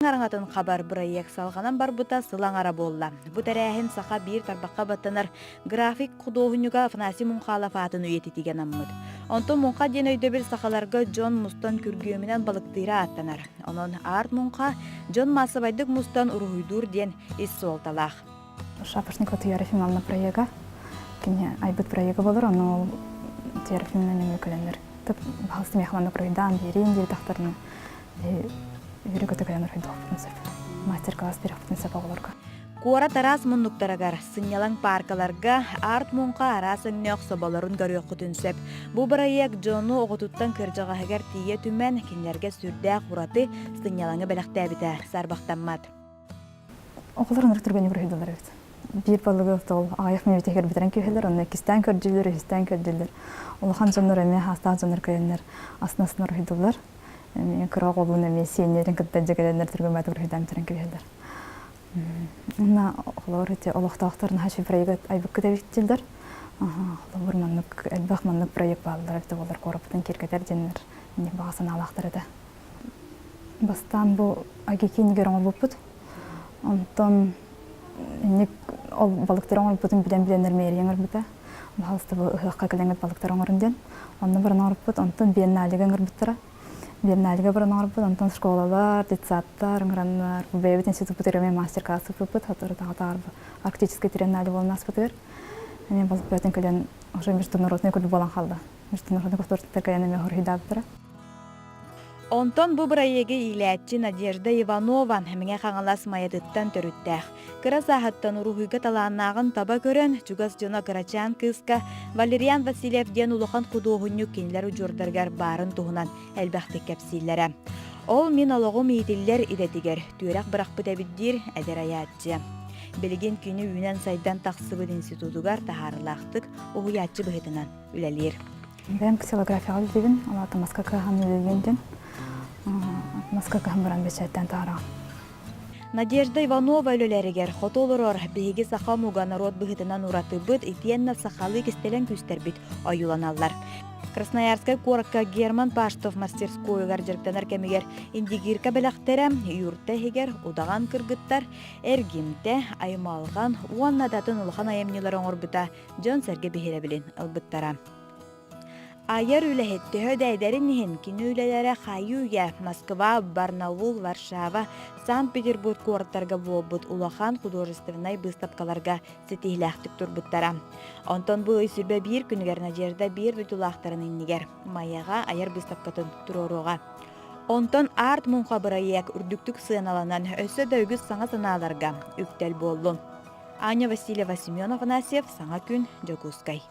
нарыңатын хабар проект салғанан барбыта сылаңара болла. Бу тәрәһин саха бир тарбаққа баттанар график художника Афанасий Мунхалов атын үйетитиген аммыд. Онтон Мунха ден өйдөбіл сахаларга Джон Мустан күргөмінен балықтыра аттанар. Онон Арт Мунха Джон Масыбайдык Мустан уруйдур ден исі олталақ. Шапошникова Тияра Фимовна проега. Кине айбыт проега болар, но Тияра Фимовна неме көленер. Тып бағысты мехманны пройдан, берейін дей тақтарына. Үйрегі көленер ойды опытын сөп. Мастер-класс беріп опытын сөп оғылырға. Куара тарас мұннуктарагар сынялан паркаларга Арт Мунха арасын нөк собаларын көрөк күтін сөп. Бу проект Джону оғытуттан кыржағағар тие түмен кенлерге сүрдәк ураты сынялаңы бәліқтәбіті сарбақтанмад. Оғыларын ұрттырген үйрігіділер өт. Bir balığı tol, ayaq mevtekер bitiren köheler, onu ikisten kördüler, üstten kördüler. Olahan canlar eme hasta canlar köyenler asnasına ruhidular. Kırak olduğun eme siyenlerin kıtbence gelenler türgümatı ruhidan bitiren köheler. Ona oğlar ete Allah'ta aktarın haşi proyekt aybık kütebittiler. Oğlar manlık, elbaq manlık proyekt bağlılar, ete oğlar korapıdan kerketer denler. Bağısını alaqtar ede. Bastan bu agekini gören ol buput. Ondan ol balıkların oluputun bilenler meyreyen olbuta. Bahalısты bu ıhıqqa kılengit balıkların orundен. Onu biran oluput, ondan biennaligen oluputara. Biennaligen biran oluput, ondan şkolalar, детсаттар, ыңыраннар. Bu beyabit institut buterime master-классы oluput. Hatırı dağıtar bu arktический тренали болмас butер. Мен balık beyabtin kılen уже международный көлі болан қалды. Международный көлі кәленеме хорхида бутара. Онтон бу проекти иләтчи Надежда Иванова хәмеңә хаңалас маядыттан төрүттәх. Кыра сахаттан урухыга талааннагын таба көрөн Чугас жона Карачан кыска Валериан Васильев ден улахан худогунню кинләр уҗурдаргар барын туһунан әлбәхте кәпсилләре. Ол мин алогым идилләр идетигер түрәк биракпыт әбиддир әдәраятчы. Белеген күнү үнән сайдан тахсыбы институтугар тахарлактык угуятчы быһытынан үләлер. Ben ksilografия aldım, Alata Moskva hanımefendiden. Moskva hanımefendi beşertten tarağım. Надежда Иванова өлелерігер хотолырор бейге сақамуға народ бұғытынан ұраты бұд итиенна сақалы кестелен күстербіт айуланалар. Красноярскай коракка Герман Паштов мастерскойгар жырктанар кемегер индигирка беләхтерем юрта хегер удаган кыргыттар эргимте аймалган уаннадатын улхан аямниларын орбыта жон серге бихере билин албыттара. Айар үләһетті хөдәйдәрін нехен кені үләләрі Хайуя, Москва, Барнаул, Варшава, Санкт-Петербург куарттарға болбыт улахан художественной выставкаларға сетихләқтік турбыттара. Онтон бұл өйсірбе бір күнігер Надежда бір бүтулақтарын иннигер. Маяға айар выставкатын туроруға. Онтон Арт Мунха проект үрдіктік сыналанан өсі дөйгіз саңа саналарға үктел болын. Аня Васильева, Семен Афанасьев, Саңа күн, Жокускай.